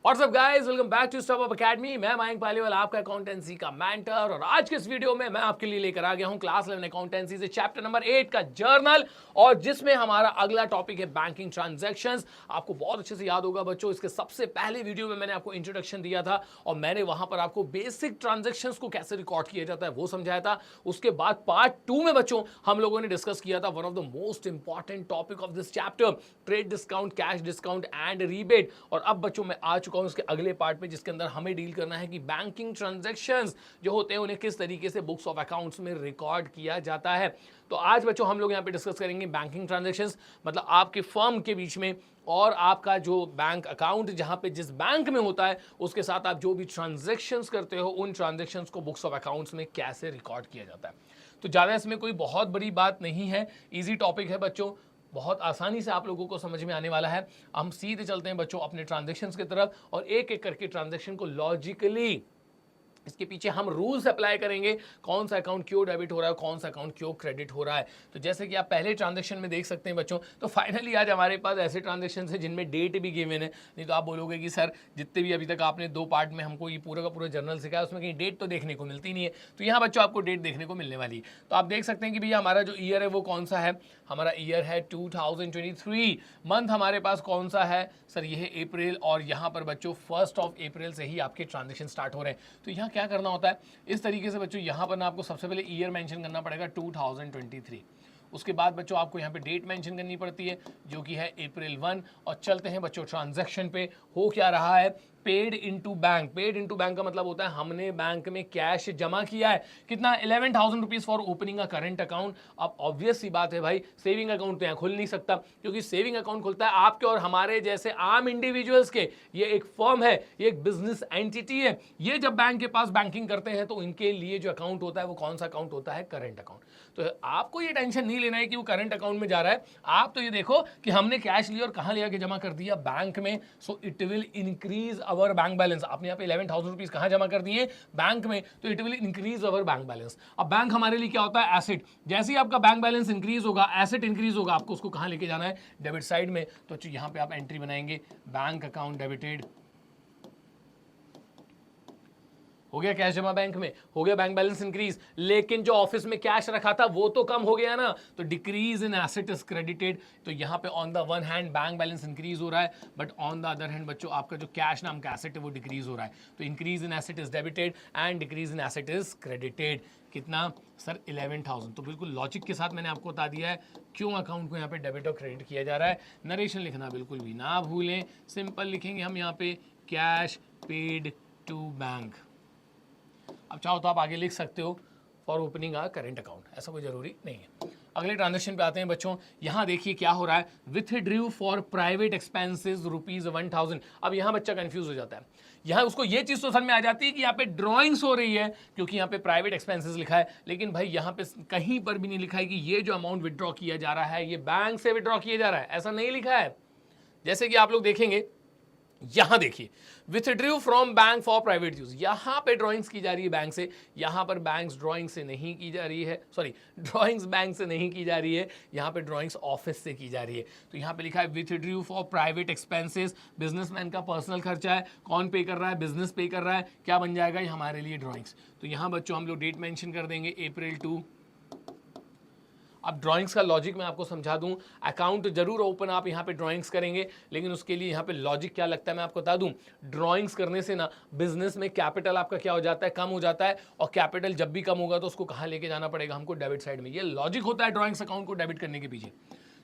WhatsApp guys, welcome back to Stop Up Academy. मैं मयंक पालीवाल, आपका accountancy का मेंटर। और आज के इस वीडियो में मैं आपके लिए लेकर आ गया हूं क्लास 11 अकाउंटेंसी से चैप्टर नंबर 8 का जर्नल, और जिसमें हमारा अगला टॉपिक है बैंकिंग ट्रांजैक्शंस। आपको बहुत अच्छे से याद होगा बच्चों, इसके सबसे पहले वीडियो में मैंने आपको इंट्रोडक्शन दिया था और मैंने वहां पर आपको बेसिक ट्रांजैक्शंस को कैसे रिकॉर्ड किया जाता है वो समझाया था। उसके बाद पार्ट 2 में बच्चों हम लोगों ने डिस्कस किया था one of the most important topic of this chapter, trade discount, cash discount and rebate. और अब बच्चों मैं आ चुका हूं उसके अगले पार्ट में, जिसके अंदर हमें डील करना है कि बैंकिंग ट्रांजैक्शंस जो होते हैं उन्हें किस तरीके से बुक्स ऑफ अकाउंट्स में रिकॉर्ड किया जाता है। तो आज बच्चों हम लोग यहां पे डिस्कस करेंगे बैंकिंग ट्रांजैक्शंस, मतलब आपके फर्म के बीच में और आपका जो बैंक अकाउंट जहां पे जिस बैंक में होता है उसके साथ आप जो भी ट्रांजैक्शंस करते हो उन ट्रांजैक्शंस को बुक्स ऑफ अकाउंट्स में कैसे रिकॉर्ड किया जाता है। तो ज़्यादा इसमें कोई बहुत बड़ी बात नहीं है, ईजी टॉपिक है बच्चों, बहुत आसानी से आप लोगों को समझ में आने वाला है। हम सीधे चलते हैं बच्चों अपने ट्रांजैक्शंस की तरफ और एक एक करके ट्रांजैक्शन को लॉजिकली इसके पीछे हम रूल्स अप्लाई करेंगे, कौन सा अकाउंट क्यों डेबिट हो रहा है, कौन सा अकाउंट क्यों क्रेडिट हो रहा है। तो जैसे कि आप पहले ट्रांजैक्शन में देख सकते हैं बच्चों, तो फाइनली आज हमारे पास ऐसे ट्रांजैक्शन है जिनमें डेट भी गिवन है। नहीं तो आप बोलोगे कि सर जितने भी अभी तक आपने 2 पार्ट में हमको ये पूरा का पूरा जर्नल सिखाया उसमें कहीं डेट तो देखने को मिलती नहीं है। तो यहाँ बच्चों आपको डेट देखने को मिलने वाली है। तो आप देख सकते हैं कि भैया हमारा जो ईयर है वो कौन सा है, हमारा ईयर है 2023। मंथ हमारे पास कौन सा है सर, ये है अप्रैल। और यहाँ पर बच्चों 1 अप्रैल से ही आपके ट्रांजैक्शन स्टार्ट हो रहे हैं। तो यहाँ क्या करना होता है इस तरीके से बच्चों, यहाँ पर ना आपको सबसे पहले ईयर मेंशन करना पड़ेगा 2023। उसके बाद बच्चों आपको यहाँ पे डेट मेंशन करनी पड़ती है जो कि है अप्रैल 1। और चलते हैं बच्चों ट्रांजैक्शन पे। हो क्या रहा है, paid into bank. Paid into bank का मतलब होता है हमने बैंक में कैश जमा किया है। कितना, 11,000 rupees for opening a current account. अब ऑब्वियस सी बात है भाई, सेविंग अकाउंट तो यहाँ खुल नहीं सकता, क्योंकि सेविंग अकाउंट खुलता है आपके और हमारे जैसे आम इंडिविजुअल्स के। ये एक फर्म है, ये एक बिजनेस एंटिटी है। ये जब बैंक के पास बैंकिंग करते हैं तो इनके लिए जो अकाउंट होता है वो कौन सा अकाउंट होता है, करंट अकाउंट। तो आपको ये टेंशन नहीं लेना है कि वो करंट अकाउंट में जा रहा है। आप तो ये देखो कि हमने कैश लिया और कहां ले आके जमा कर दिया, बैंक में। सो it will increase our bank balance. आपने यहाँ पे 11,000 रुपीज कहां जमा कर दिए, बैंक में, तो it will increase our bank balance. अब बैंक हमारे लिए क्या होता है, एसेट। जैसे ही आपका बैंक बैलेंस इंक्रीज होगा, एसेट इंक्रीज होगा, आपको उसको कहां लेके जाना है, डेबिट साइड में। तो यहाँ पे आप एंट्री बनाएंगे, बैंक अकाउंट डेबिटेड। हो गया कैश जमा बैंक में, हो गया बैंक बैलेंस इंक्रीज। लेकिन जो ऑफिस में कैश रखा था वो तो कम हो गया ना, तो decrease in asset is credited. तो यहाँ पे on the one hand bank balance increase हो रहा है, but on the other hand बच्चों आपका जो कैश नाम का एसेट है वो डिक्रीज हो रहा है। तो increase in asset is debited and decrease in asset is credited. कितना सर, 11,000। तो बिल्कुल लॉजिक के साथ मैंने आपको बता दिया है क्यों अकाउंट को यहाँ पे डेबिट और क्रेडिट किया जा रहा है। नरेशन लिखना बिल्कुल भी ना भूलें, सिंपल लिखेंगे हम यहाँ पे कैश पेड टू बैंक। अब चाहो तो आप आगे लिख सकते हो for opening a current account, ऐसा कोई जरूरी नहीं है। अगले ट्रांजेक्शन पे आते हैं बच्चों। यहाँ देखिए क्या हो रहा है, विथड्रू फॉर प्राइवेट एक्सपेंसेस ₹1,000। अब यहाँ बच्चा कंफ्यूज हो जाता है। यहाँ उसको ये चीज़ तो समझ में आ जाती है कि यहाँ पे ड्राइंग्स हो रही है क्योंकि यहाँ पे प्राइवेट एक्सपेंसेस लिखा है, लेकिन भाई यहाँ पे कहीं पर भी नहीं लिखा है कि ये जो अमाउंट विड्रॉ किया जा रहा है ये बैंक से विड्रॉ किया जा रहा है, ऐसा नहीं लिखा है। जैसे कि आप लोग देखेंगे, यहां देखिए, withdrew from bank for private use, यहां पे ड्राइंग्स की जा रही है बैंक से। यहां पर बैंक्स ड्राइंग से नहीं की जा रही है, सॉरी ड्राइंग्स बैंक से नहीं की जा रही है, यहां पे ड्राइंग्स ऑफिस से की जा रही है। तो यहां पे लिखा है withdrew for private expenses, businessman का पर्सनल खर्चा है, कौन पे कर रहा है, बिजनेस पे कर रहा है, क्या बन जाएगा ये हमारे लिए ड्राइंग्स। तो यहां बच्चों हम लोग डेट मेंशन कर देंगे अप्रैल 2। अब ड्राइंग्स का लॉजिक मैं आपको समझा दूं, अकाउंट जरूर ओपन आप यहाँ पे ड्राइंग्स करेंगे, लेकिन उसके लिए यहाँ पे लॉजिक क्या लगता है मैं आपको बता दूं। ड्राइंग्स करने से ना बिजनेस में कैपिटल आपका क्या हो जाता है, कम हो जाता है। और कैपिटल जब भी कम होगा तो उसको कहाँ लेके जाना पड़ेगा, हमको डेबिट साइड में। ये लॉजिक होता है ड्राइंग्स अकाउंट को डेबिट करने के पीछे।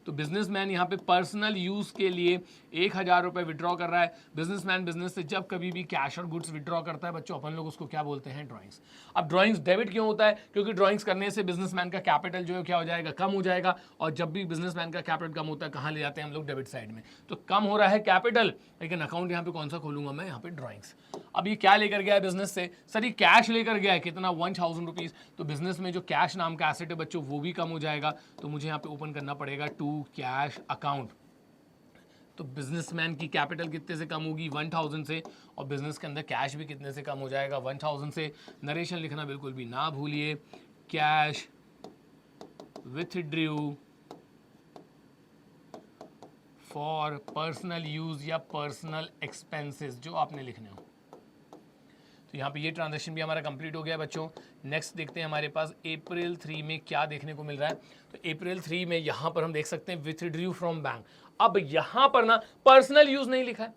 तो बिजनेसमैन यहाँ पे पर्सनल यूज के लिए 1,000 रुपए विड्रॉ कर रहा है। बिजनेसमैन बिजनेस से जब कभी भी कैश और गुड्स विड्रॉ करता है बच्चों, अपन लोग उसको क्या बोलते हैं, ड्राइंग्स। अब ड्राइंग्स डेबिट क्यों होता है, क्योंकि ड्राइंग्स करने से बिजनेसमैन का कैपिटल जो है क्या हो जाएगा, कम हो जाएगा। और जब भी बिजनेसमैन का कैपिटल कम होता है कहाँ ले जाते हैं हम लोग, डेबिट साइड में। तो कम हो रहा है कैपिटल, लेकिन अकाउंट यहाँ पे कौन सा खोलूंगा मैं, यहाँ पे ड्राइंग्स। अब ये क्या लेकर गया है बिजनेस से, सर ये कैश लेकर गया है, कितना, 1,000 रुपीज। तो बिजनेस में जो कैश नाम का एसेट है बच्चों वो भी कम हो जाएगा। तो मुझे यहाँ पे ओपन करना पड़ेगा टू कैश अकाउंट। तो बिजनेसमैन की कैपिटल कितने से कम होगी, 1,000 से, और बिजनेस के अंदर कैश भी कितने से कम हो जाएगा, 1,000 से। नरेशन लिखना बिल्कुल भी ना भूलिए, cash withdrew for personal use या पर्सनल एक्सपेंसेस जो आपने लिखने हो। तो यहाँ पे ये ट्रांजैक्शन भी हमारा कंप्लीट हो गया बच्चों। नेक्स्ट देखते हैं हमारे पास अप्रैल 3 में क्या देखने को मिल रहा है। तो अप्रैल 3 में यहाँ पर हम देख सकते हैं विथड्रू फ्रॉम बैंक। अब यहाँ पर ना पर्सनल यूज नहीं लिखा है,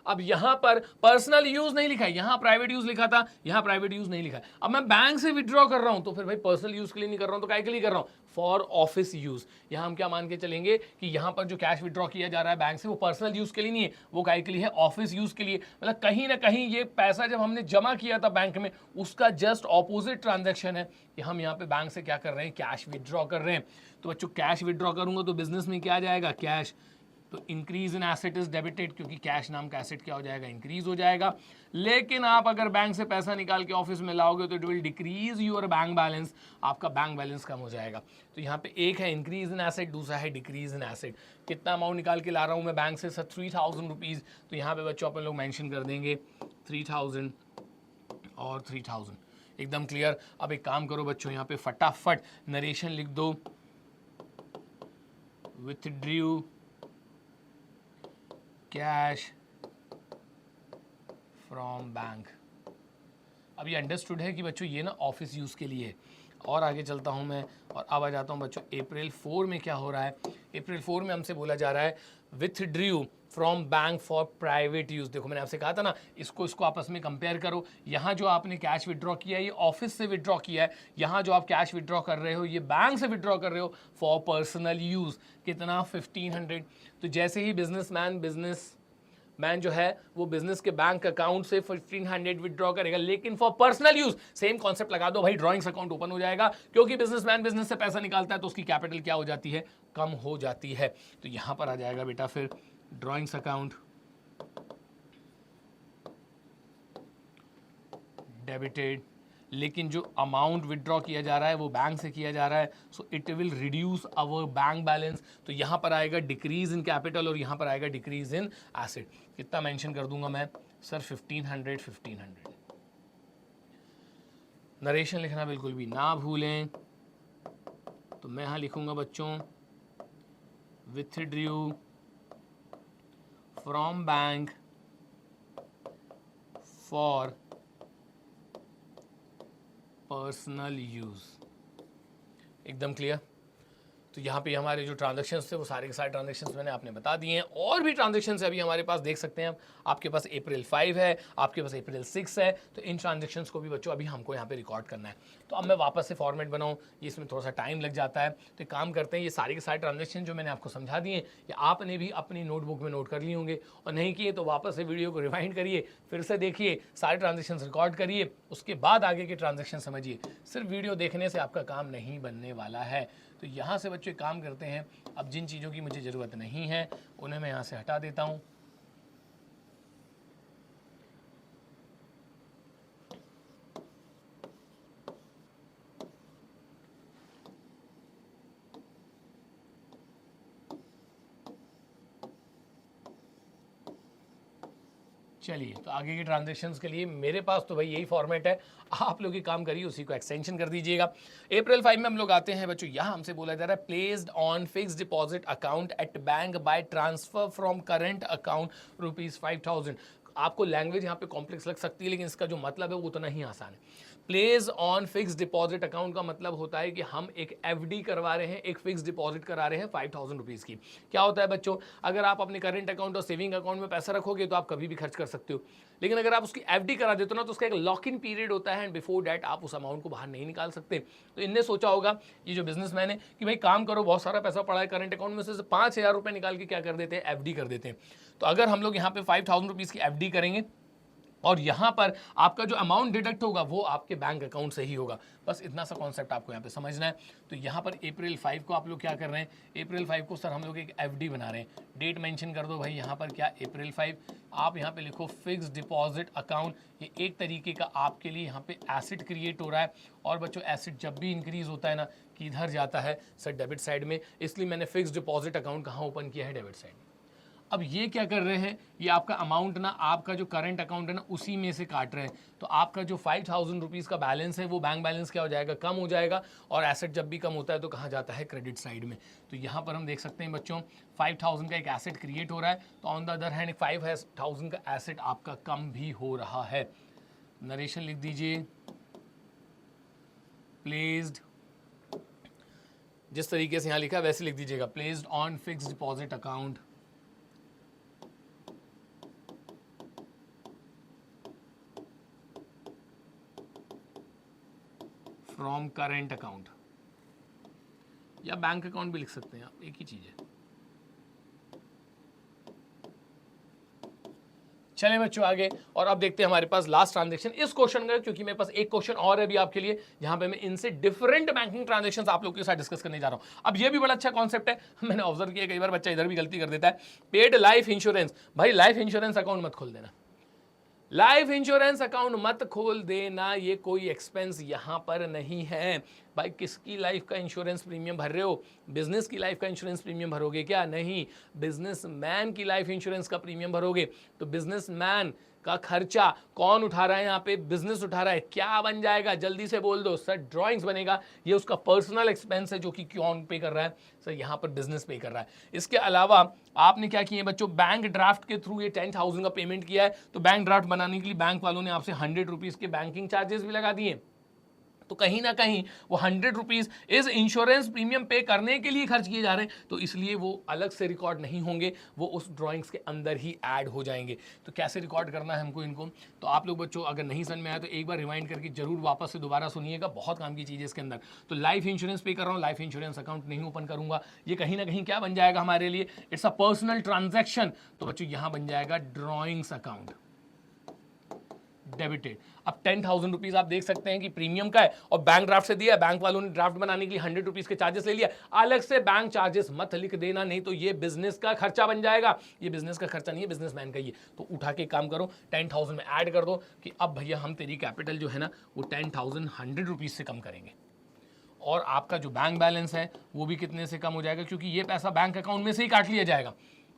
अब यहां पर पर्सनल यूज नहीं लिखा है, यहां प्राइवेट यूज लिखा था, यहां प्राइवेट यूज नहीं लिखा है। अब मैं बैंक से विड्रॉ कर रहा हूं तो फिर भाई पर्सनल यूज के लिए नहीं कर रहा हूं तो काय के लिए कर रहा हूं, फॉर ऑफिस यूज। यहां हम क्या मान के चलेंगे कि यहां पर जो कैश विड्रॉ किया जा रहा है बैंक से वो पर्सनल यूज के लिए नहीं है, वो काय के लिए है, ऑफिस यूज के लिए। मतलब कहीं ना कहीं ये पैसा जब हमने जमा किया था बैंक में उसका जस्ट ऑपोजिट ट्रांजेक्शन है कि हम यहाँ पे बैंक से क्या कर रहे हैं, कैश विड्रॉ कर रहे हैं। तो बच्चों कैश विड्रॉ करूंगा तो बिजनेस में क्या आ जाएगा, कैश। तो increase in asset is debited, क्योंकि कैश नाम का एसेट क्या हो जाएगा, इंक्रीज हो जाएगा। लेकिन आप अगर बैंक से पैसा निकाल के ऑफिस में लाओगे तो it will decrease your bank balance, आपका बैंक बैलेंस कम हो जाएगा। तो यहाँ पे एक है इंक्रीज इन एसेट, दूसरा है डिक्रीज इन एसेट। कितना अमाउंट निकाल के ला रहा हूँ मैं बैंक से, सर 3000 रुपीज़। तो यहाँ पे बच्चों अपन लोग मेंशन कर देंगे 3000 और 3000, एकदम क्लियर। अब एक काम करो बच्चों, यहाँ पे फटाफट नरेशन लिख दो, विथड्रू कैश फ्रॉम बैंक। अब ये अंडरस्टूड है कि बच्चों ये ना ऑफिस यूज़ के लिए है। और आगे चलता हूँ मैं और अब आ जाता हूँ बच्चों अप्रैल 4 में क्या हो रहा है। अप्रैल 4 में हमसे बोला जा रहा है withdrew from bank for private use. देखो मैंने आपसे कहा था ना, इसको आपस में कंपेयर करो। यहाँ जो आपने कैश विड्रॉ किया है ये ऑफिस से विड्रॉ किया है, यहाँ जो आप कैश विड्रॉ कर रहे हो ये बैंक से विड्रॉ कर रहे हो फॉर पर्सनल यूज़। कितना, 1500। तो जैसे ही बिजनेसमैन जो है वो बिजनेस के बैंक अकाउंट से 1500 विड्रॉ करेगा, लेकिन for personal use same concept लगा दो भाई, ड्रॉइंग्स अकाउंट ओपन हो जाएगा। क्योंकि बिजनेसमैन बिजनेस से पैसा निकालता है तो उसकी कैपिटल क्या हो जाती है, कम हो जाती है। तो यहां पर आ जाएगा बेटा फिर ड्रॉइंग्स अकाउंट डेबिटेड, लेकिन जो अमाउंट विड्रॉ किया जा रहा है वो बैंक से किया जा रहा है, so it will reduce our bank balance. तो यहाँ पर आएगा डिक्रीज इन कैपिटल और यहाँ पर आएगा डिक्रीज इन एसेट। कितना मेंशन कर दूंगा मैं, सर 1500। नरेशन लिखना बिल्कुल भी ना भूलें। तो मैं यहाँ लिखूंगा बच्चों withdrew from bank for personal use. एकदम क्लियर। तो यहाँ पे हमारे जो ट्रांजैक्शंस थे वो सारे के सारे ट्रांजैक्शंस मैंने आपने बता दिए हैं। और भी ट्रांजैक्शंस अभी हमारे पास देख सकते हैं, आपके पास अप्रैल 5 है, आपके पास अप्रैल 6 है। तो इन ट्रांजैक्शंस को भी बच्चों अभी हमको यहाँ पे रिकॉर्ड करना है। तो अब मैं वापस से फॉर्मेट बनाऊँ, ये इसमें थोड़ा सा टाइम लग जाता है। तो काम करते हैं, ये सारे के सारे ट्रांजैक्शन जो मैंने आपको समझा दिए ये आपने भी अपनी नोटबुक में नोट कर लिए होंगे, और नहीं किए तो वापस से वीडियो को रिवाइंड करिए, फिर से देखिए, सारे ट्रांजैक्शन रिकॉर्ड करिए, उसके बाद आगे के ट्रांजैक्शन समझिए। सिर्फ वीडियो देखने से आपका काम नहीं बनने वाला है। तो यहाँ से बच्चे काम करते हैं। अब जिन चीज़ों की मुझे ज़रूरत नहीं है उन्हें मैं यहाँ से हटा देता हूँ। चलिए, तो आगे के ट्रांजैक्शंस के लिए मेरे पास तो भाई यही फॉर्मेट है, आप लोग ही काम करिए, उसी को एक्सटेंशन कर दीजिएगा। अप्रैल 5 में हम लोग आते हैं बच्चों, यहाँ हमसे बोला जा रहा है placed on fixed deposit account at bank by transfer from current account ₹5000। आपको लैंग्वेज यहाँ पे कॉम्प्लेक्स लग सकती है, लेकिन इसका जो मतलब है वो उतना ही आसान है। Place on fix deposit account का मतलब होता है कि हम एक एफडी करवा रहे हैं, एक फिक्स डिपॉजिट करा रहे हैं 5000 रुपीज़ की। क्या होता है बच्चों, अगर आप अपने करंट अकाउंट और सेविंग अकाउंट में पैसा रखोगे तो आप कभी भी खर्च कर सकते हो, लेकिन अगर आप उसकी एफडी करा देते हो ना तो उसका एक लॉक इन पीरियड होता है एंड बिफोर डैट आप उस अमाउंट को बाहर नहीं निकाल सकते। तो इनने सोचा होगा, ये जो बिजनेसमैन है, कि भाई काम करो, बहुत सारा पैसा पड़ा है करंट अकाउंट में से 5000 रुपये निकाल के क्या कर देते हैं, एफडी कर देते हैं। तो अगर हम लोग यहाँ पे 5000 रुपीज़ की एफडी करेंगे और यहाँ पर आपका जो अमाउंट डिडक्ट होगा वो आपके बैंक अकाउंट से ही होगा, बस इतना सा कॉन्सेप्ट आपको यहाँ पे समझना है। तो यहाँ पर अप्रैल 5 को आप लोग क्या कर रहे हैं, अप्रैल 5 को सर हम लोग एक एफडी बना रहे हैं। डेट मेंशन कर दो भाई यहाँ पर, क्या, अप्रैल 5। आप यहाँ पे लिखो फिक्स डिपॉजिट अकाउंट। ये एक तरीके का आपके लिए यहाँ पे एसेट क्रिएट हो रहा है। और बच्चों एसेट जब भी इंक्रीज होता है ना, किधर जाता है सर, डेबिट साइड में, इसलिए मैंने फिक्स डिपॉजिट अकाउंट कहाँ ओपन किया है, डेबिट साइड में। अब ये क्या कर रहे हैं, ये आपका अमाउंट ना आपका जो करंट अकाउंट है ना उसी में से काट रहे हैं। तो आपका जो 5,000 रुपीज़ का बैलेंस है वो बैंक बैलेंस क्या हो जाएगा, कम हो जाएगा। और एसेट जब भी कम होता है तो कहाँ जाता है, क्रेडिट साइड में। तो यहाँ पर हम देख सकते हैं बच्चों 5,000 का एक एसेट क्रिएट हो रहा है, तो ऑन द अदर हैंड 5,000 का एसेट आपका कम भी हो रहा है। नरेशन लिख दीजिए, प्लेस्ड, जिस तरीके से यहाँ लिखा है वैसे लिख दीजिएगा, placed on fixed deposit account from current account, या बैंक अकाउंट भी लिख सकते हैं आप, एक ही चीज है। चले बच्चों आगे, और अब देखते हैं हमारे पास लास्ट ट्रांजैक्शन इस क्वेश्चन का, क्योंकि मेरे पास एक क्वेश्चन और है भी आपके लिए, जहां पे मैं इनसे डिफरेंट बैंकिंग ट्रांजैक्शंस आप लोगों के साथ डिस्कस करने जा रहा हूं। अब ये भी बड़ा अच्छा कॉन्सेप्ट है, मैंने ऑब्जर्व किया कई बार बच्चा इधर भी गलती कर देता है। पेड लाइफ इंश्योरेंस, भाई लाइफ इंश्योरेंस अकाउंट मत खोल देना, लाइफ इंश्योरेंस अकाउंट मत खोल देना, ये कोई एक्सपेंस यहां पर नहीं है। भाई किसकी लाइफ का इंश्योरेंस प्रीमियम भर रहे हो, बिजनेस की लाइफ का इंश्योरेंस प्रीमियम भरोगे क्या, नहीं, बिजनेसमैन की लाइफ इंश्योरेंस का प्रीमियम भरोगे। तो बिजनेसमैन का खर्चा कौन उठा रहा है, यहाँ पे बिजनेस उठा रहा है, क्या बन जाएगा, जल्दी से बोल दो सर, ड्राइंग्स बनेगा, ये उसका पर्सनल एक्सपेंस है जो कि कौन पे कर रहा है, सर यहाँ पर बिजनेस पे कर रहा है। इसके अलावा आपने क्या किया बच्चों, बैंक ड्राफ्ट के थ्रू ये 10,000 का पेमेंट किया है, तो बैंक ड्राफ्ट बनाने के लिए बैंक वालों ने आपसे 100 रुपीज़ के बैंकिंग चार्जेस भी लगा दिए। तो कहीं ना कहीं वो 100 रुपीज़ इस इंश्योरेंस प्रीमियम पे करने के लिए खर्च किए जा रहे हैं, तो इसलिए वो अलग से रिकॉर्ड नहीं होंगे, वो उस ड्राइंग्स के अंदर ही ऐड हो जाएंगे। तो कैसे रिकॉर्ड करना है हमको इनको, तो आप लोग बच्चों अगर नहीं समझ में आया तो एक बार रिवाइंड करके जरूर वापस से दोबारा सुनिएगा, बहुत काम की चीज़ है इसके अंदर। तो लाइफ इंश्योरेंस पे कर रहा हूँ, लाइफ इंश्योरेंस अकाउंट नहीं ओपन करूंगा, ये कहीं ना कहीं क्या बन जाएगा हमारे लिए, इट्स अ पर्सनल ट्रांजैक्शन। तो बच्चों यहाँ बन जाएगा ड्रॉइंग्स अकाउंट, डेबिटेड। अब 10,000 रुपीज आप देख सकते हैं कि प्रीमियम का है और बैंक ड्राफ्ट से दिया, बैंक वालों ने ड्राफ्ट बनाने के लिए 100 रुपीज के चार्जेस ले लिया, अलग से बैंक चार्जेस मत लिख देना, नहीं तो ये बिजनेस का खर्चा बन जाएगा। ये बिजनेस का खर्चा नहीं है, बिजनेसमैन का ही है। तो उठा के काम करो, 10,000 में ऐड कर दो कि अब भैया हम तेरी कैपिटल जो है ना वो 10,000 100 रुपीज से कम करेंगे, और आपका जो बैंक बैलेंस है वो भी कितने से कम हो जाएगा, क्योंकि ये पैसा बैंक अकाउंट में से ही काट लिया जाएगा।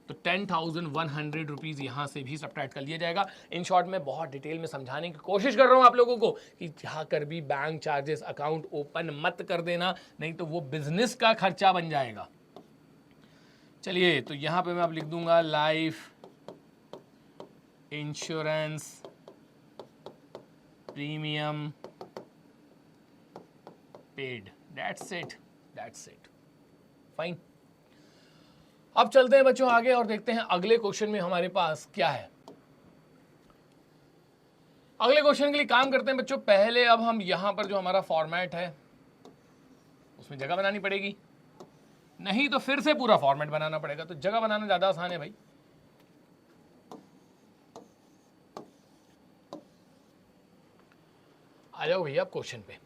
तो 10,100 रुपीज़ यहाँ से भी सब्ट्रैक्ट कर लिया जाएगा। इन शॉर्ट में बहुत डिटेल में समझाने की कोशिश कर रहा हूँ आप लोगों को कि जहाँ कर भी बैंक चार्जेस अकाउंट ओपन मत कर देना, नहीं तो वो बिजनेस का खर्चा बन जाएगा। चलिए, तो यहाँ पे मैं अब लिख दूंगा life insurance premium paid, that's it, that's it, fine. अब चलते हैं बच्चों आगे और देखते हैं अगले क्वेश्चन में हमारे पास क्या है। अगले क्वेश्चन के लिए काम करते हैं बच्चों, पहले अब हम यहां पर जो हमारा फॉर्मेट है उसमें जगह बनानी पड़ेगी, नहीं तो फिर से पूरा फॉर्मेट बनाना पड़ेगा। तो जगह बनाना ज्यादा आसान है भाई। आ जाओ भैया अब क्वेश्चन पे,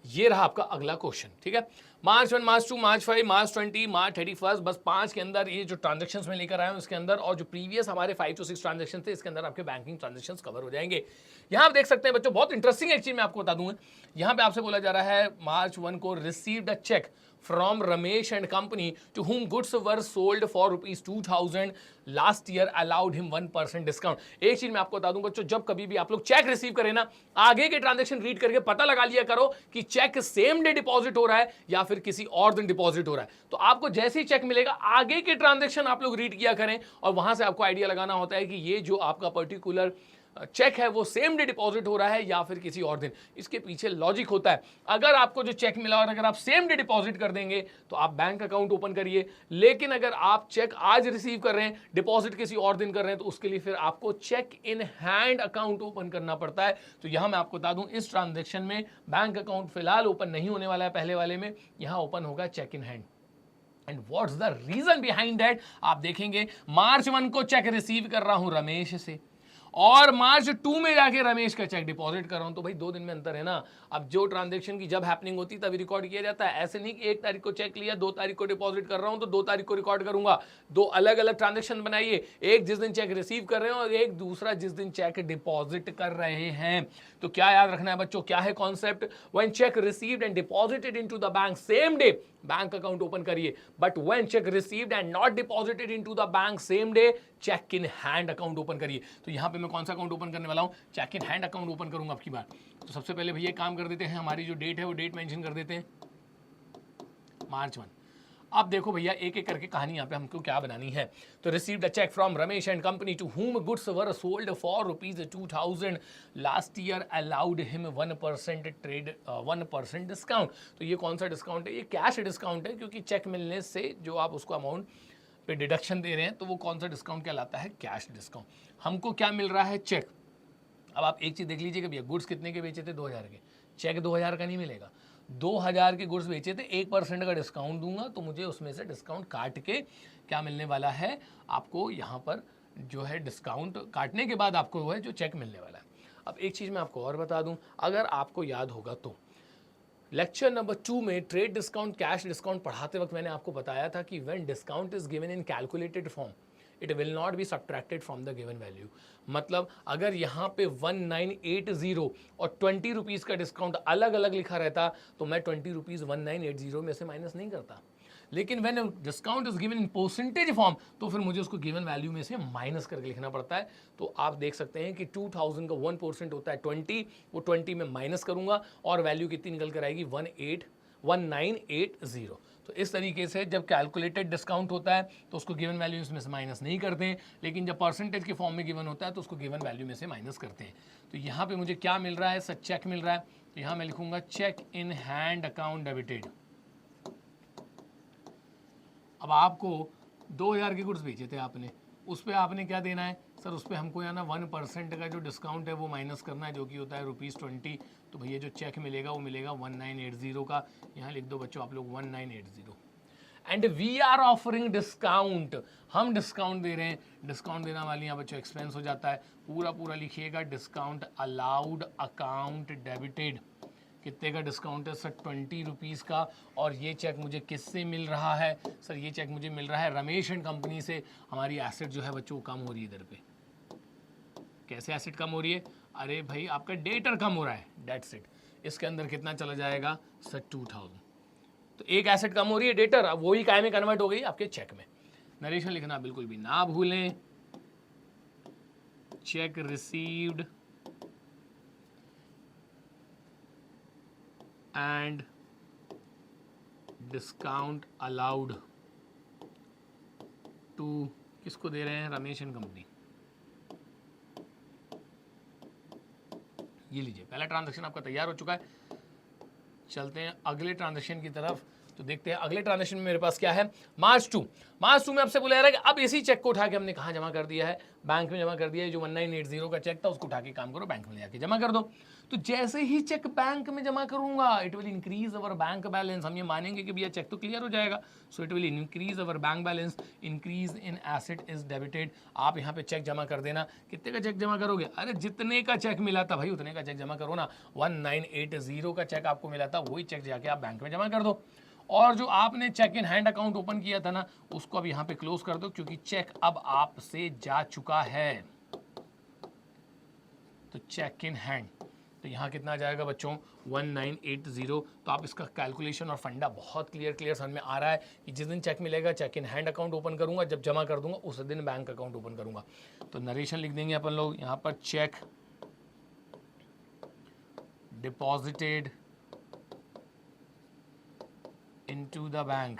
ये रहा आपका अगला क्वेश्चन, ठीक है। मार्च 1, मार्च 2, मार्च 5, मार्च 20, मार्च 31, बस 5 के अंदर ये जो ट्रांजैक्शंस में लेकर आया हूं इसके अंदर, और जो प्रीवियस हमारे 5 to 6 ट्रांजैक्शन थे इसके अंदर आपके बैंकिंग ट्रांजैक्शंस कवर हो जाएंगे। यहां आप देख सकते हैं बच्चों, बहुत इंटरेस्टिंग एक चीज मैं आपको बता दूंगा। यहां पे आपसे बोला जा रहा है मार्च 1 को received a cheque from Ramesh and company to whom goods were sold for rupees 2,000 last year allowed him 1% discount. एक चीज मैं आपको बता दूं बच्चों, जब कभी भी आप लोग चेक रिसीव करें ना, आगे के ट्रांजैक्शन रीड करके पता लगा लिया करो कि चेक सेम डे डिपॉजिट हो रहा है या फिर किसी और दिन डिपॉजिट हो रहा है। तो आपको जैसे ही चेक मिलेगा आगे के ट्रांजैक्शन आप लोग रीड किया करें, और वहां से आपको आइडिया लगाना होता है कि ये जो आपका पर्टिकुलर चेक है वो सेम डे डिपॉजिट हो रहा है या फिर किसी और दिन। इसके पीछे लॉजिक होता है, अगर आपको जो चेक मिला और अगर आप सेम डे डिपॉजिट कर देंगे तो आप बैंक अकाउंट ओपन करिए, लेकिन अगर आप चेक आज रिसीव कर रहे हैं, डिपॉजिट किसी और दिन कर रहे हैं, तो उसके लिए फिर आपको cheque in hand account open करना पड़ता है। तो यहां मैं आपको बता दूं, इस ट्रांजेक्शन में बैंक अकाउंट फिलहाल ओपन नहीं होने वाला है, पहले वाले में यहां ओपन होगा cheque in hand. And what's the reason behind that, आप देखेंगे मार्च 1 को चेक रिसीव कर रहा हूं रमेश से, और मार्च 2 में जाके रमेश का चेक डिपॉजिट कर रहा हूं, तो भाई 2 दिन में अंतर है ना। अब जो ट्रांजैक्शन की जब हैपनिंग होती है तभी रिकॉर्ड किया जाता है, ऐसे नहीं कि 1 तारीख को चेक लिया 2 तारीख को डिपॉजिट कर रहा हूं तो 2 तारीख को रिकॉर्ड करूंगा। 2 अलग अलग ट्रांजैक्शन बनाइए, एक जिस दिन चेक रिसीव कर रहे हैं और एक दूसरा जिस दिन चेक डिपॉजिट कर रहे हैं। तो क्या याद रखना है बच्चों, क्या है concept, when cheque received and deposited into the bank same day bank account open करिए। But when cheque received and not deposited into the bank same day, cheque in hand account open करिए। तो यहाँ पे मैं कौन सा account open करने वाला हूँ? Cheque in hand account open करूंगा आपकी बार। तो सबसे पहले भैया काम कर देते हैं, हमारी जो डेट है वो डेट मेंशन कर देते हैं March 1। अब देखो भैया एक एक करके कहानी यहाँ पे हमको क्या बनानी है। तो received a cheque from Ramesh and company to whom goods were sold for ₹2000 last year allowed him 1% trade 1% discount. तो ये कौन सा डिस्काउंट है? ये कैश डिस्काउंट है, क्योंकि चेक मिलने से जो आप उसको अमाउंट पे डिडक्शन दे रहे हैं तो वो कौन सा डिस्काउंट कहलाता है? Cash discount. हमको क्या मिल रहा है? चेक। अब आप एक चीज़ देख लीजिए कि भैया गुड्स कितने के बेचे थे? 2000 के। चेक 2000 का नहीं मिलेगा। 2000 के गुड्स बेचे थे, 1% का डिस्काउंट दूंगा तो मुझे उसमें से डिस्काउंट काट के क्या मिलने वाला है आपको? यहाँ पर जो है डिस्काउंट काटने के बाद आपको वो है जो चेक मिलने वाला है। अब एक चीज़ मैं आपको और बता दूं, अगर आपको याद होगा तो लेक्चर नंबर 2 में ट्रेड डिस्काउंट कैश डिस्काउंट पढ़ाते वक्त मैंने आपको बताया था कि when discount is given in calculated form it will not be subtracted from the given value. मतलब अगर यहाँ पे 1980 और 20 रुपीज़ का डिस्काउंट अलग अलग लिखा रहता तो मैं 20 रुपीज़ 1980 में से माइनस नहीं करता। लेकिन when discount is given in percentage form तो फिर मुझे उसको गिवन वैल्यू में से माइनस करके लिखना पड़ता है। तो आप देख सकते हैं कि 2000 का 1% होता है 20, वो 20 में माइनस करूंगा और वैल्यू कितनी निकल कर आएगी? 1980। तो इस तरीके से जब कैलकुलेटेड डिस्काउंट होता है तो उसको गिवन वैल्यू में से माइनस नहीं करते हैं, लेकिन जब परसेंटेज के फॉर्म में गिवन होता है तो उसको गिवन वैल्यू में से माइनस करते हैं। तो यहाँ पे मुझे क्या मिल रहा है? सर चेक मिल रहा है। तो यहाँ मैं लिखूंगा cheque in hand account debited. अब आपको 2000 के गुड्स बेचे थे आपने, उस पर आपने क्या देना है? सर उस पर हमको यहाँ ना 1% का जो डिस्काउंट है वो माइनस करना है, जो कि होता है ₹20। तो भैया जो चेक मिलेगा वो मिलेगा 1980 का। यहाँ लिख दो बच्चों आप लोग 1980। And we are offering discount, हम डिस्काउंट दे रहे हैं। डिस्काउंट देना वाली यहाँ बच्चों एक्सपेंस हो जाता है। पूरा पूरा लिखिएगा डिस्काउंट अलाउड अकाउंट डेबिटेड। कितने का डिस्काउंट है? सर 20 रुपीज़ का। और ये चेक मुझे किससे मिल रहा है? सर ये चेक मुझे मिल रहा है रमेश एंड कंपनी से। हमारी एसेट जो है बच्चों कम हो रही है इधर पे। कैसे एसेट कम हो रही है? अरे भाई आपका डेटर कम हो रहा है, डेट्स इट। इसके अंदर कितना चला जाएगा? सर 2000। तो एक एसेट कम हो रही है डेटर, अब वही काय में कन्वर्ट हो गई आपके चेक में। नरेशन लिखना बिल्कुल भी ना भूलें। Cheque received and discount allowed to, किसको दे रहे हैं? Ramesh and company. ये लीजिए पहला ट्रांजैक्शन आपका तैयार हो चुका है। चलते हैं अगले ट्रांजैक्शन की तरफ। तो देखते हैं अगले ट्रांजैक्शन में मेरे पास क्या है। मार्च 2 में आपसे बोला जा रहा है कि अब इसी चेक को उठा के हमने कहाँ जमा कर दिया है? बैंक में जमा कर दिया है। जो 1980 का चेक था उसको उठा के काम करो बैंक में जाके जमा कर दो। तो जैसे ही चेक बैंक में जमा करूंगा it will increase our bank balance. हम ये मानेंगे कि भैया चेक तो क्लियर हो जाएगा। सो it will increase our bank balance. Increase in asset is debited. आप यहाँ पे चेक जमा कर देना। कितने का चेक जमा करोगे? अरे जितने का चेक मिला था भाई उतने का चेक जमा करो ना। 1980 का चेक आपको मिला था, वही चेक जाके आप बैंक में जमा कर दो। और जो आपने cheque in hand account open किया था ना उसको अब यहाँ पे क्लोज कर दो, क्योंकि चेक अब आपसे जा चुका है। तो चेक इन हैंड, तो यहाँ कितना आ जाएगा बच्चों? 1980। तो आप इसका कैलकुलेशन और फंडा बहुत क्लियर समझ में आ रहा है कि जिस दिन चेक मिलेगा cheque in hand account open करूंगा, जब जमा कर दूंगा उस दिन बैंक अकाउंट ओपन करूंगा। तो नरेशन लिख देंगे अपन लोग यहाँ पर, cheque deposited into the bank।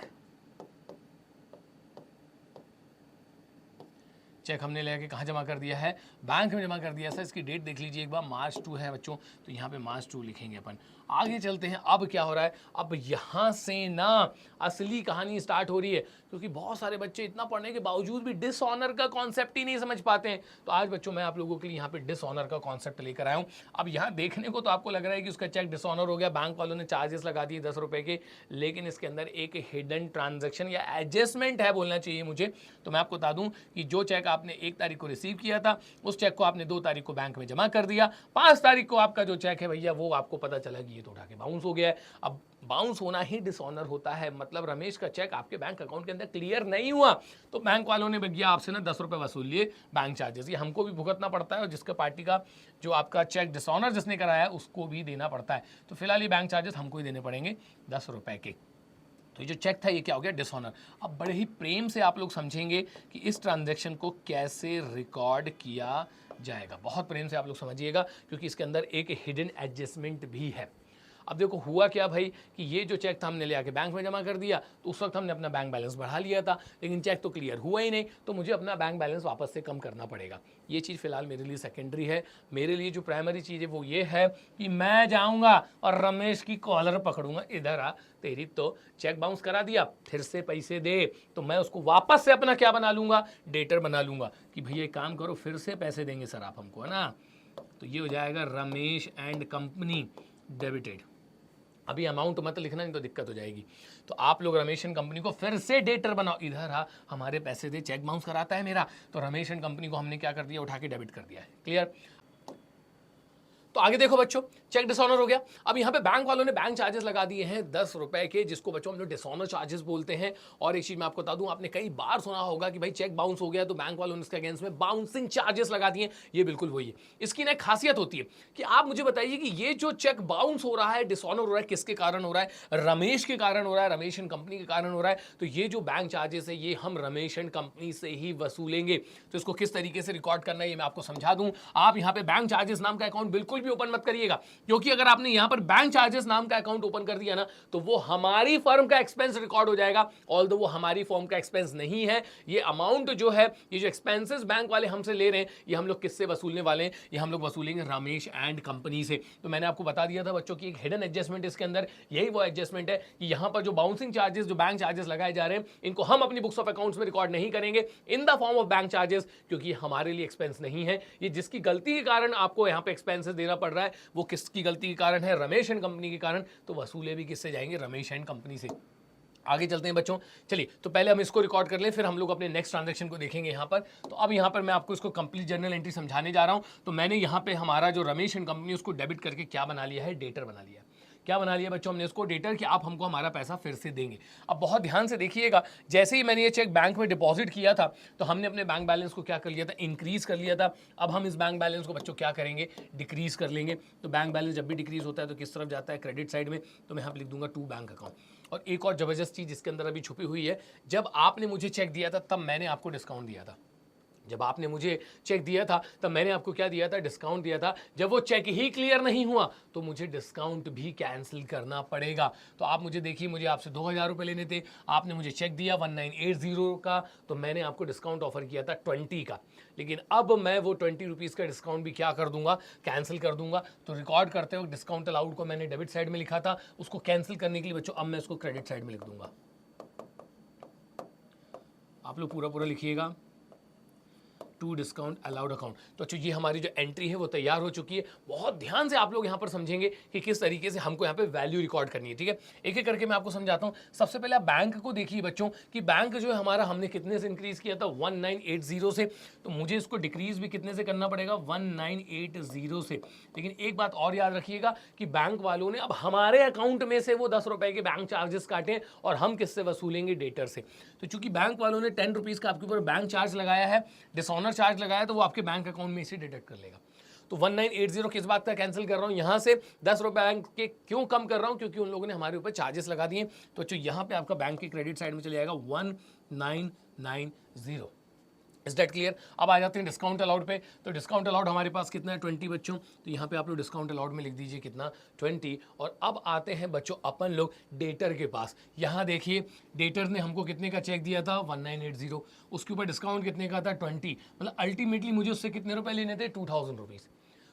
Cheque हमने लेके कहाँ जमा कर दिया है? बैंक में जमा कर दिया। सर इसकी डेट देख लीजिए एक बार, March 2 है बच्चों। तो यहाँ पे March 2 लिखेंगे अपन। आगे चलते हैं। अब क्या हो रहा है? अब यहाँ से ना असली कहानी स्टार्ट हो रही है, क्योंकि बहुत सारे बच्चे इतना पढ़ने के बावजूद भी डिसऑनर का कॉन्सेप्ट ही नहीं समझ पाते हैं। तो आज बच्चों मैं आप लोगों के लिए यहाँ पे डिसऑनर का कॉन्सेप्ट लेकर आया हूँ। अब यहाँ देखने को तो आपको लग रहा है कि उसका चेक डिसऑनर हो गया, बैंक वालों ने चार्जेस लगा दिए 10 रुपए के, लेकिन इसके अंदर एक हिडन ट्रांजेक्शन या एडजस्टमेंट है बोलना चाहिए मुझे। तो मैं आपको बता दूं कि जो चेक आपने 1 तारीख को रिसीव किया था उस चेक को आपने 2 तारीख को बैंक में जमा कर दिया। 5 तारीख को आपका जो चेक है भैया वो आपको पता चला कि ये तो उठा के बाउंस हो गया है। अब बाउंस होना ही डिसऑनर होता है, मतलब रमेश का चेक आपके बैंक अकाउंट के अंदर क्लियर नहीं हुआ, तो बैंक वालों ने भैया आपसे ना 10 रुपए वसूल लिए बैंक चार्जेस। ये हमको भी भुगतना पड़ता है और जिसका पार्टी का जो आपका चेक डिसऑनर जिसने कराया है उसको भी देना पड़ता है। तो फिलहाल ये बैंक चार्जेस हमको ही देने पड़ेंगे 10 रुपए के। तो ये जो चेक था ये क्या हो गया, डिसऑनर। अब बड़े ही प्रेम से आप लोग समझेंगे कि इस ट्रांजैक्शन को कैसे रिकॉर्ड किया जाएगा, बहुत प्रेम से आप लोग समझिएगा, क्योंकि इसके अंदर एक हिडन एडजस्टमेंट भी है। अब देखो हुआ क्या भाई कि ये जो चेक था हमने ले आके बैंक में जमा कर दिया, तो उस वक्त हमने अपना बैंक बैलेंस बढ़ा लिया था, लेकिन चेक तो क्लियर हुआ ही नहीं, तो मुझे अपना बैंक बैलेंस वापस से कम करना पड़ेगा। ये चीज़ फिलहाल मेरे लिए सेकेंडरी है। मेरे लिए जो प्राइमरी चीज़ है वो ये है कि मैं जाऊँगा और रमेश की कॉलर पकड़ूंगा, इधर आ, तेरी तो चेक बाउंस करा दिया, फिर से पैसे दे, तो मैं उसको वापस से अपना क्या बना लूँगा, डेटर बना लूँगा कि भैया एक काम करो, फिर से पैसे देंगे सर आप हमको, है ना। तो ये हो जाएगा रमेश एंड कंपनी डेबिटेड। अभी अमाउंट मत लिखना, नहीं तो दिक्कत हो जाएगी। तो आप लोग रमेश एंड कंपनी को फिर से डेटर बनाओ, इधर हा हमारे पैसे दे, चेक बाउंस कराता है मेरा, तो रमेश एंड कंपनी को हमने क्या कर दिया, उठा के डेबिट कर दिया है। क्लियर। तो आगे देखो बच्चों, चेक डिसऑनर हो गया। अब यहाँ पे बैंक वालों ने बैंक चार्जेस लगा दिए हैं 10 रुपए के, जिसको बच्चों हम लोग डिसऑनर चार्जेस बोलते हैं। और एक चीज मैं आपको बता दूं, आपने कई बार सुना होगा कि भाई चेक बाउंस हो गया तो बैंक वालों ने इसके अगेंस्ट में बाउंसिंग चार्जेस लगा दिए। ये बिल्कुल वही है। इसकी ना एक खासियत होती है कि आप मुझे बताइए कि ये जो चेक बाउंस हो रहा है, डिसऑनर हो रहा है, किसके कारण हो रहा है, रमेश के कारण हो रहा है, रमेश एंड कंपनी के कारण हो रहा है। तो ये जो बैंक चार्जेस है ये हम रमेश एंड कंपनी से ही वसूलेंगे। तो इसको किस तरीके से रिकॉर्ड करना है ये मैं आपको समझा दूं। आप यहाँ पे बैंक चार्जेस नाम का अकाउंट बिल्कुल भी ओपन मत करिएगा, क्योंकि अगर आपने यहां पर बैंक चार्जेस नाम का अकाउंट ओपन कर दिया ना, तो वो हमारी फर्म का एक्सपेंस रिकॉर्ड हो जाएगा। ऑल्दो वो हमारी फर्म का एक्सपेंस नहीं है। ये अमाउंट जो है, ये जो एक्सपेंसेस बैंक वाले हमसे ले रहे हैं, ये हम लोग किससे वसूलने वाले हैं, ये हम लोग वसूलेंगे रमेश एंड कंपनी से। तो मैंने आपको बता दिया था बच्चों की एक हिडन एडजस्टमेंट इसके अंदर, यही वो एडजस्टमेंट है कि यहां पर जो बाउंसिंग चार्जेस, जो बैंक चार्जेस लगाए जा रहे हैं, इनको हम अपनी बुक्स ऑफ अकाउंट्स में रिकॉर्ड नहीं करेंगे in the form of bank charges, क्योंकि हमारे लिए एक्सपेंस नहीं है। ये जिसकी गलती के कारण आपको यहां पे एक्सपेंसेस देना पड़ रहा है, वो किसकी गलती के कारण है, रमेश एंड कंपनी के कारण। तो वसूले भी किससे जाएंगे, रमेश एंड कंपनी से। आगे चलते हैं बच्चों, चलिए। तो पहले हम इसको रिकॉर्ड कर लें, फिर हम लोग अपने नेक्स्ट ट्रांजैक्शन को देखेंगे यहाँ पर। तो अब यहाँ पर मैं आपको इसको कंप्लीट जर्नल एंट्री समझाने जा रहा हूँ। तो मैंने यहाँ पे हमारा जो रमेश एंड कंपनी उसको डेबिट करके क्या बना लिया है, डेटर बना लिया। क्या बना लिया बच्चों हमने इसको, डेटर, कि आप हमको हमारा पैसा फिर से देंगे। अब बहुत ध्यान से देखिएगा, जैसे ही मैंने ये चेक बैंक में डिपॉजिट किया था, तो हमने अपने बैंक बैलेंस को क्या कर लिया था, इंक्रीज कर लिया था। अब हम इस बैंक बैलेंस को बच्चों क्या करेंगे, डिक्रीज कर लेंगे। तो बैंक बैलेंस जब भी डिक्रीज होता है तो किस तरफ जाता है, क्रेडिट साइड में। तो मैं यहाँ पर लिख दूंगा टू बैंक अकाउंट। और एक और जबरदस्त चीज इसके अंदर अभी छुपी हुई है, जब आपने मुझे चेक दिया था तब मैंने आपको डिस्काउंट दिया था। जब आपने मुझे चेक दिया था तब मैंने आपको क्या दिया था, डिस्काउंट दिया था। जब वो चेक ही क्लियर नहीं हुआ तो मुझे डिस्काउंट भी कैंसिल करना पड़ेगा। तो आप मुझे देखिए, मुझे आपसे 2000 रुपये लेने थे, आपने मुझे चेक दिया 1980 का, तो मैंने आपको डिस्काउंट ऑफर किया था 20 का। लेकिन अब मैं वो 20 रुपीज़ का डिस्काउंट भी क्या कर दूंगा, कैंसिल कर दूंगा। तो रिकॉर्ड करते हुए डिस्काउंट अलाउड को मैंने डेबिट साइड में लिखा था, उसको कैंसिल करने के लिए बच्चों अब मैं उसको क्रेडिट साइड में लिख दूंगा। आप लोग पूरा पूरा लिखिएगा, टू डिस्काउंट अलाउड अकाउंट। तो अच्छा, ये हमारी जो एंट्री है वो तैयार हो चुकी है। बहुत ध्यान से आप लोग यहाँ पर समझेंगे कि किस तरीके से हमको यहाँ पे वैल्यू रिकॉर्ड करनी है। ठीक है, एक एक करके मैं आपको समझाता हूँ। सबसे पहले आप बैंक को देखिए बच्चों, कि बैंक जो है हमारा हमने कितने से इंक्रीज किया था, 1980 से। तो मुझे इसको डिक्रीज भी कितने से करना पड़ेगा, 1980 से। लेकिन एक बात और याद रखिएगा कि बैंक वालों ने अब हमारे अकाउंट में से वो 10 रुपए के बैंक चार्जेस काटे, और हम किससे वसूलेंगे, डेटर से। तो चूंकि बैंक वालों ने 10 रुपीज़ का आपके ऊपर बैंक चार्ज लगाया है, डिसऑनर चार्ज लगाया, तो वो आपके बैंक अकाउंट में से डिडक्ट कर लेगा। तो 1980 किस बात का कैंसिल कर रहा हूं, यहां से 10 रुपए बैंक के क्यों कम कर रहा हूं, क्योंकि उन लोगों ने हमारे ऊपर चार्जेस लगा दिए। तो जो यहां पे आपका बैंक के क्रेडिट साइड में चले जाएगा 1990। Is that clear. अब आ जाते हैं डिस्काउंट अलाउड पे। तो डिस्काउंट अलाउड हमारे पास कितना है, 20 बच्चों। तो यहाँ पे आप लोग डिस्काउंट अलाउड में लिख दीजिए कितना, 20। और अब आते हैं बच्चों अपन लोग डेटर के पास। यहाँ देखिए, डेटर ने हमको कितने का चेक दिया था, 1980। उसके ऊपर डिस्काउंट कितने का था, 20। मतलब अल्टीमेटली मुझे उससे कितने रुपए लेने थे, 2000 रुपीज़।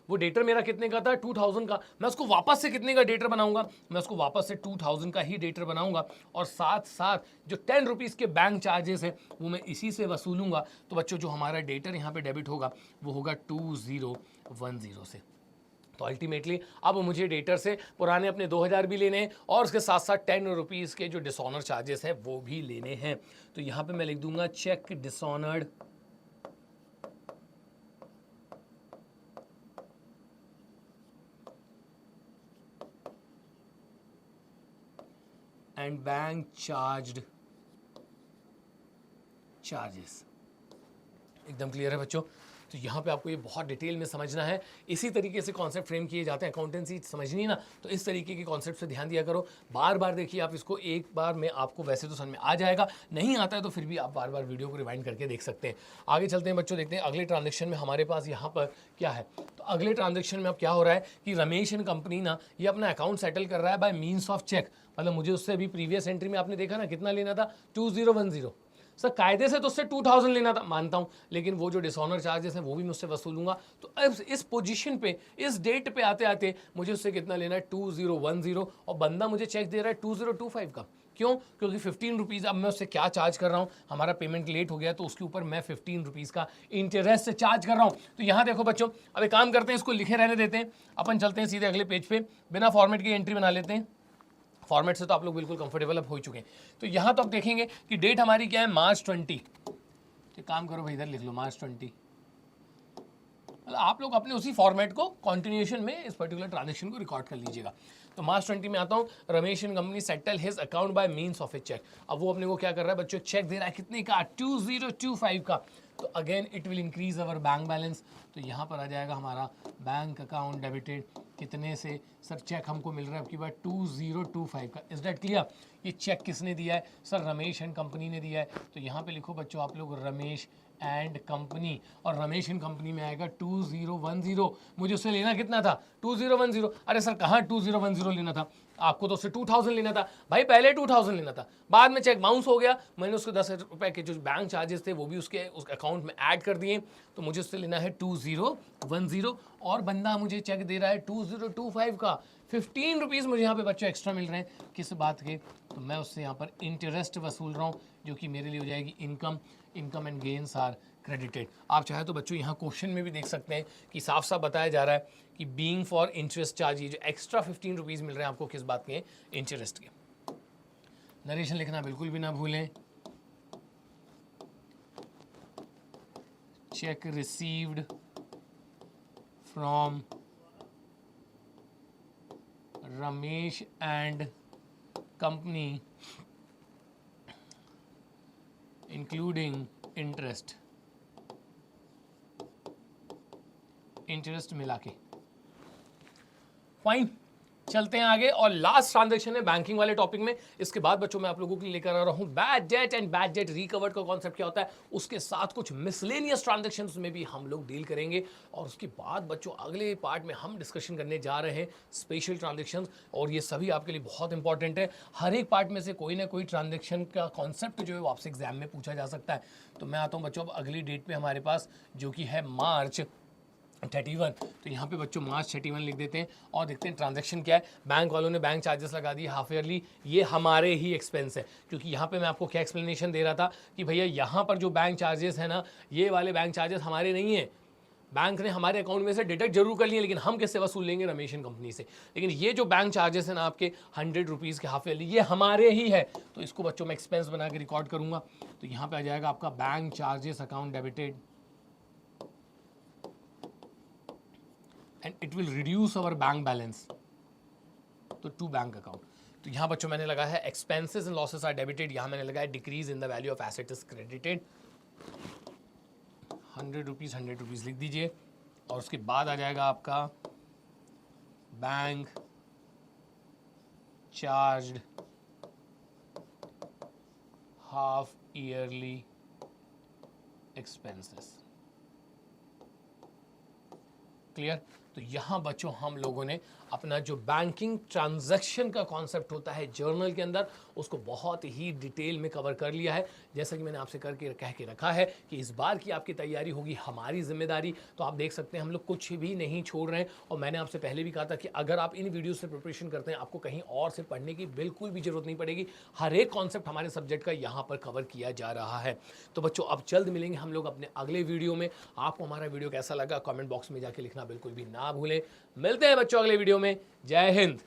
वो डेटर मेरा कितने का था, 2000 का। मैं उसको वापस से कितने का डेटर बनाऊंगा, मैं उसको वापस से 2000 का ही डेटर बनाऊंगा। और साथ साथ जो 10 रुपीज़ के बैंक चार्जेस है वो मैं इसी से वसूलूंगा। तो बच्चों जो हमारा डेटर यहाँ पे डेबिट होगा वो होगा 2010 से। तो अल्टीमेटली अब मुझे डेटर से पुराने अपने 2000 भी लेने हैं, और उसके साथ साथ 10 रुपीज़ के जो डिसऑनर चार्जेस हैं वो भी लेने हैं। तो यहाँ पे मैं लिख दूंगा cheque dishonoured and bank charged charges. एकदम क्लियर है बच्चों। तो यहाँ पे आपको ये बहुत डिटेल में समझना है। इसी तरीके से कॉन्सेप्ट फ्रेम किए जाते हैं। अकाउंटेंसी समझनी ना तो इस तरीके के कॉन्सेप्ट से ध्यान दिया करो, बार बार देखिए आप इसको, एक बार में आपको वैसे तो समझ में आ जाएगा, नहीं आता है तो फिर भी आप बार बार वीडियो को रिवाइंड करके देख सकते हैं। आगे चलते हैं बच्चों, देखते हैं अगले ट्रांजेक्शन में हमारे पास यहाँ पर क्या है। तो अगले ट्रांजेक्शन में अब क्या हो रहा है कि रमेश एंड कंपनी ना ये अपना अकाउंट सेटल कर रहा है बाय मीन्स ऑफ चेक। मतलब मुझे उससे अभी प्रीवियस एंट्री में आपने देखा ना कितना लेना था, 2010। सर कायदे से तो उससे 2000 लेना था, मानता हूं, लेकिन वो जो डिसऑनर चार्जेस हैं वो भी मुझसे वसूलूंगा। तो अब इस पोजीशन पे, इस डेट पे आते आते मुझे उससे कितना लेना है, 2010, और बंदा मुझे चेक दे रहा है 2025 का। क्यों? क्योंकि 15 रुपीज़ अब मैं उससे क्या चार्ज कर रहा हूँ, हमारा पेमेंट लेट हो गया तो उसके ऊपर मैं 15 रुपीज़ का इंटरेस्ट से चार्ज कर रहा हूँ। तो यहाँ देखो बच्चों, अब एक काम करते हैं, इसको लिखे रहने देते हैं, अपन चलते हैं सीधे अगले पेज पे, बिना फॉर्मेट की एंट्री बना लेते हैं। फॉर्मेट से तो आप लोग बिल्कुल कंफर्टेबल अब हो चुके हैं। तो यहाँ तो आप देखेंगे कि डेट हमारी क्या है, मार्च 20। तो काम करो भाई, इधर लिख लो मार्च 20। मतलब आप लोग अपने उसी फॉर्मेट को कंटिन्यूएशन में इस पर्टिकुलर ट्रांजेक्शन को रिकॉर्ड कर लीजिएगा। तो मार्च 20 में आता हूँ, Ramesh and company settle his account by means of a cheque. अब वो अपने को क्या कर रहा है बच्चों, चेक दे रहा है कितने का, 2025 का। तो again it will increase our bank balance. तो यहाँ पर आ जाएगा हमारा बैंक अकाउंट डेबिटेड कितने से, सर चेक हमको मिल रहा है आपकी बात 2025 का। Is that clear? ये चेक किसने दिया है, सर रमेश एंड कंपनी ने दिया है। तो यहाँ पे लिखो बच्चों आप लोग रमेश एंड कंपनी, और रमेश एंड कंपनी में आएगा 2010। मुझे उससे लेना कितना था, 2010। अरे सर कहाँ 2010 लेना था, आपको तो उससे 2000 लेना था भाई, पहले 2000 लेना था, बाद में चेक बाउंस हो गया, मैंने उसके 10 रुपए के जो बैंक चार्जेस थे वो भी उसके अकाउंट में ऐड कर दिए। तो मुझे उससे लेना है 2010, और बंदा मुझे चेक दे रहा है 2025 का। 15 रुपीज़ मुझे यहाँ पे बच्चों एक्स्ट्रा मिल रहे हैं, किस बात के, तो मैं उससे यहाँ पर इंटरेस्ट वसूल रहा हूँ, जो कि मेरे लिए हो जाएगी income. Income and gains are credited. आप चाहे तो बच्चों यहाँ क्वेश्चन में भी देख सकते हैं कि साफ साफ बताया जा रहा है कि बीइंग फॉर इंटरेस्ट चार्ज, ये जो एक्स्ट्रा 15 रुपीज़ मिल रहे हैं आपको किस बात के, इंटरेस्ट के। नरेशन लिखना बिल्कुल भी ना भूलें। Cheque received from Ramesh and company including interest, interest मिला के। फाइन, चलते हैं आगे, और लास्ट ट्रांजैक्शन है बैंकिंग वाले टॉपिक में। इसके बाद बच्चों मैं आप लोगों के लिए लेकर आ रहा हूं bad debt and bad debt recovered का कॉन्सेप्ट क्या होता है, उसके साथ कुछ मिसलेनियस ट्रांजैक्शंस में भी हम लोग डील करेंगे। और उसके बाद बच्चों अगले पार्ट में हम डिस्कशन करने जा रहे हैं स्पेशल ट्रांजैक्शंस, और ये सभी आपके लिए बहुत इंपॉर्टेंट है। हर एक पार्ट में से कोई ना कोई ट्रांजैक्शन का कॉन्सेप्ट जो है वो आपसे एग्जाम में पूछा जा सकता है। तो मैं आता हूँ बच्चों अब अगली डेट पे हमारे पास, जो कि है मार्च 31। तो यहाँ पे बच्चों मार्च 31 लिख देते हैं, और देखते हैं ट्रांजैक्शन क्या है। बैंक वालों ने बैंक चार्जेस लगा दिए हाफ ईयरली, ये हमारे ही एक्सपेंस है, क्योंकि यहाँ पे मैं आपको क्या एक्सप्लेनेशन दे रहा था कि भैया यहाँ पर जो बैंक चार्जेस है ना, ये वाले बैंक चार्जेस हमारे नहीं है, बैंक ने हमारे अकाउंट में से डिडक्ट जरूर कर लिए, लेकिन हम किससे वसूल लेंगे, रमेश एंड कंपनी से। लेकिन ये जो बैंक चार्जेस है ना आपके 100 रुपीज़ के हाफ ईयरली, ये हमारे ही है। तो इसको बच्चों मैं एक्सपेंस बना के रिकॉर्ड करूँगा। तो यहाँ पे आ जाएगा आपका bank charges account debited, and it will reduce our bank balance to bank account। तो यहाँ बच्चों मैंने लगा है expenses and losses are debited, यहाँ मैंने लगा है decrease in the value of asset is credited। 100 rupees लिख दीजिए, और उसके बाद आ जाएगा आपका bank charged half yearly expenses. Clear? तो यहाँ बच्चों हम लोगों ने अपना जो बैंकिंग ट्रांजैक्शन का कॉन्सेप्ट होता है जर्नल के अंदर, उसको बहुत ही डिटेल में कवर कर लिया है। जैसा कि मैंने आपसे कह के रखा है कि इस बार की आपकी तैयारी होगी हमारी जिम्मेदारी। तो आप देख सकते हैं हम लोग कुछ भी नहीं छोड़ रहे हैं, और मैंने आपसे पहले भी कहा था कि अगर आप इन वीडियो से प्रिपरेशन करते हैं, आपको कहीं और से पढ़ने की बिल्कुल भी जरूरत नहीं पड़ेगी। हर एक कॉन्सेप्ट हमारे सब्जेक्ट का यहाँ पर कवर किया जा रहा है। तो बच्चों अब जल्द मिलेंगे हम लोग अपने अगले वीडियो में। आपको हमारा वीडियो कैसा लगा कमेंट बॉक्स में जाके लिखना बिल्कुल भी ना भूलें। मिलते हैं बच्चों अगले वीडियो में। जय हिंद।